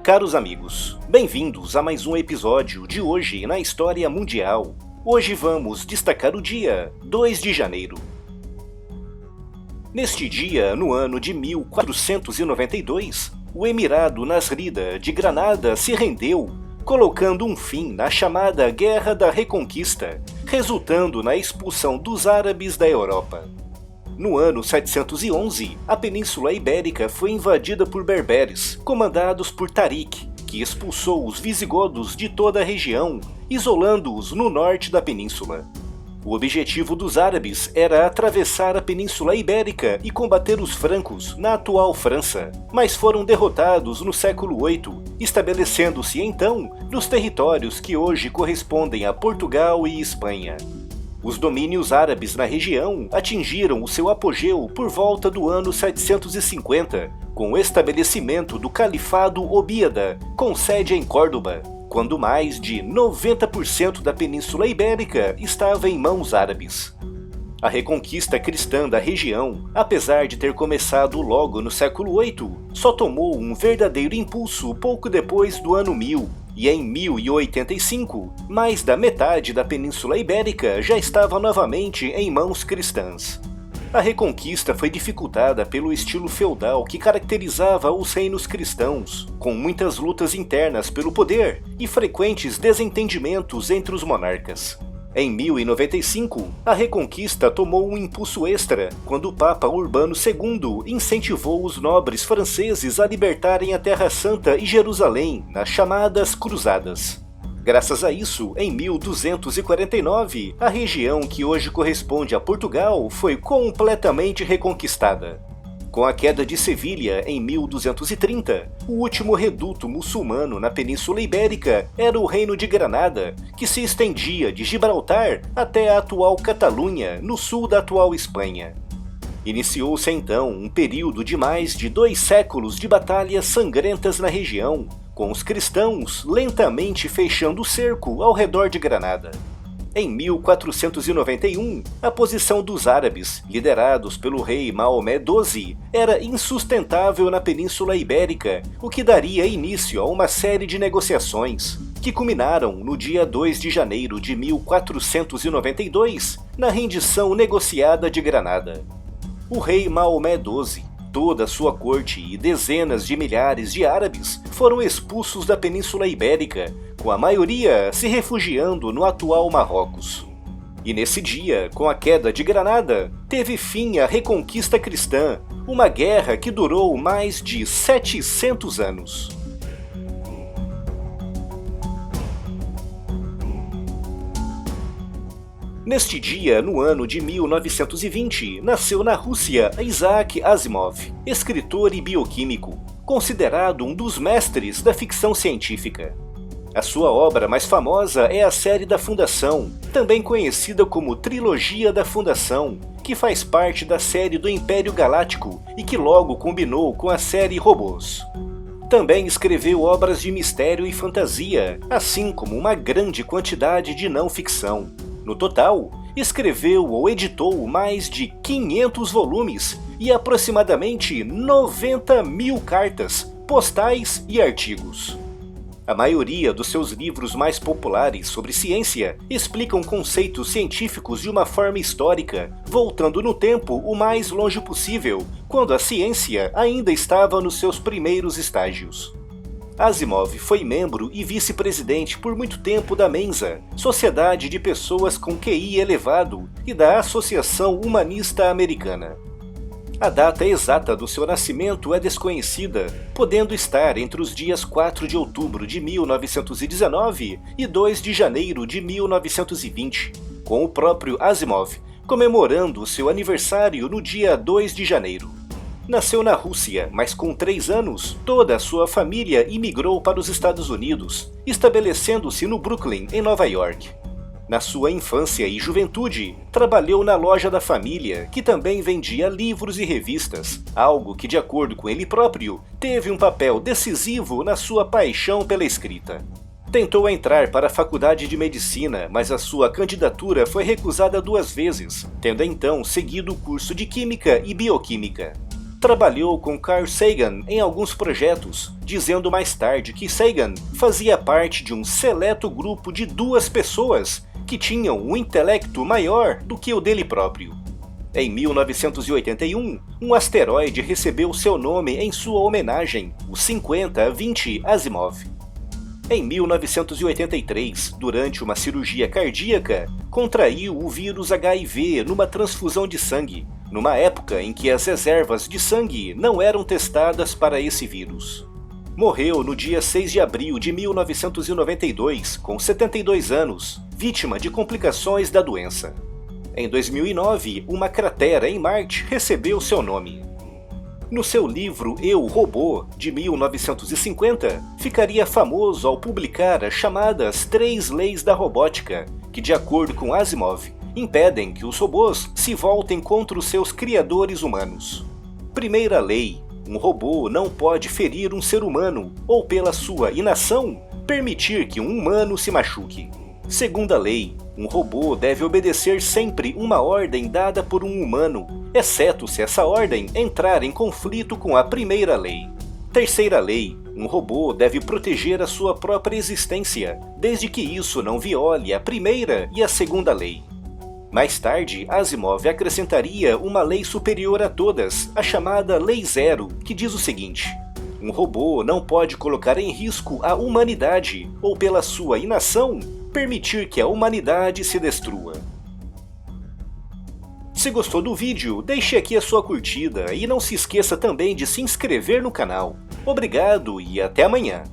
Caros amigos, bem-vindos a mais um episódio de Hoje na História Mundial. Hoje vamos destacar o dia 2 de janeiro. Neste dia, no ano de 1492, o Emirado Nasrida de Granada se rendeu, colocando um fim na chamada Guerra da Reconquista, resultando na expulsão dos árabes da Europa. No ano 711, a Península Ibérica foi invadida por berberes, comandados por Tarik, que expulsou os visigodos de toda a região, isolando-os no norte da península. O objetivo dos árabes era atravessar a Península Ibérica e combater os francos na atual França, mas foram derrotados no século VIII, estabelecendo-se então nos territórios que hoje correspondem a Portugal e Espanha. Os domínios árabes na região atingiram o seu apogeu por volta do ano 750, com o estabelecimento do Califado Omíada, com sede em Córdoba, quando mais de 90% da Península Ibérica estava em mãos árabes. A reconquista cristã da região, apesar de ter começado logo no século VIII, só tomou um verdadeiro impulso pouco depois do ano 1000, e em 1085, mais da metade da Península Ibérica já estava novamente em mãos cristãs. A reconquista foi dificultada pelo estilo feudal que caracterizava os reinos cristãos, com muitas lutas internas pelo poder e frequentes desentendimentos entre os monarcas. Em 1095, a Reconquista tomou um impulso extra quando o Papa Urbano II incentivou os nobres franceses a libertarem a Terra Santa e Jerusalém nas chamadas Cruzadas. Graças a isso, em 1249, a região que hoje corresponde a Portugal foi completamente reconquistada. Com a queda de Sevilha em 1230, o último reduto muçulmano na Península Ibérica era o Reino de Granada, que se estendia de Gibraltar até a atual Catalunha, no sul da atual Espanha. Iniciou-se então um período de mais de 2 séculos de batalhas sangrentas na região, com os cristãos lentamente fechando o cerco ao redor de Granada. Em 1491, a posição dos árabes, liderados pelo rei Maomé XII, era insustentável na Península Ibérica, o que daria início a uma série de negociações, que culminaram no dia 2 de janeiro de 1492, na rendição negociada de Granada. O rei Maomé XII, toda a sua corte e dezenas de milhares de árabes foram expulsos da Península Ibérica, com a maioria se refugiando no atual Marrocos. E nesse dia, com a queda de Granada, teve fim a Reconquista Cristã, uma guerra que durou mais de 700 anos. Neste dia, no ano de 1920, nasceu na Rússia Isaac Asimov, escritor e bioquímico, considerado um dos mestres da ficção científica. A sua obra mais famosa é a série da Fundação, também conhecida como Trilogia da Fundação, que faz parte da série do Império Galáctico e que logo combinou com a série Robôs. Também escreveu obras de mistério e fantasia, assim como uma grande quantidade de não-ficção. No total, escreveu ou editou mais de 500 volumes e aproximadamente 90 mil cartas, postais e artigos. A maioria dos seus livros mais populares sobre ciência explicam conceitos científicos de uma forma histórica, voltando no tempo o mais longe possível, quando a ciência ainda estava nos seus primeiros estágios. Asimov foi membro e vice-presidente por muito tempo da Mensa, Sociedade de Pessoas com QI Elevado, e da Associação Humanista Americana. A data exata do seu nascimento é desconhecida, podendo estar entre os dias 4 de outubro de 1919 e 2 de janeiro de 1920, com o próprio Asimov comemorando seu aniversário no dia 2 de janeiro. Nasceu na Rússia, mas com 3 anos, toda a sua família imigrou para os Estados Unidos, estabelecendo-se no Brooklyn, em Nova York. Na sua infância e juventude, trabalhou na loja da família, que também vendia livros e revistas, algo que, de acordo com ele próprio, teve um papel decisivo na sua paixão pela escrita. Tentou entrar para a faculdade de medicina, mas a sua candidatura foi recusada 2 vezes, tendo então seguido o curso de Química e Bioquímica. Trabalhou com Carl Sagan em alguns projetos, dizendo mais tarde que Sagan fazia parte de um seleto grupo de 2 pessoas que tinham um intelecto maior do que o dele próprio. Em 1981, um asteroide recebeu seu nome em sua homenagem, o 5020 Asimov. Em 1983, durante uma cirurgia cardíaca, contraiu o vírus HIV numa transfusão de sangue, numa época em que as reservas de sangue não eram testadas para esse vírus. Morreu no dia 6 de abril de 1992, com 72 anos, vítima de complicações da doença. Em 2009, uma cratera em Marte recebeu seu nome. No seu livro Eu, Robô, de 1950, ficaria famoso ao publicar as chamadas 3 leis da robótica, que, de acordo com Asimov, impedem que os robôs se voltem contra os seus criadores humanos. Primeira lei: um robô não pode ferir um ser humano, ou pela sua inação, permitir que um humano se machuque. Segunda lei: um robô deve obedecer sempre uma ordem dada por um humano, exceto se essa ordem entrar em conflito com a primeira lei. Terceira lei: um robô deve proteger a sua própria existência, desde que isso não viole a primeira e a segunda lei. Mais tarde, Asimov acrescentaria uma lei superior a todas, a chamada Lei Zero, que diz o seguinte: um robô não pode colocar em risco a humanidade, ou pela sua inação, permitir que a humanidade se destrua. Se gostou do vídeo, deixe aqui a sua curtida e não se esqueça também de se inscrever no canal. Obrigado e até amanhã!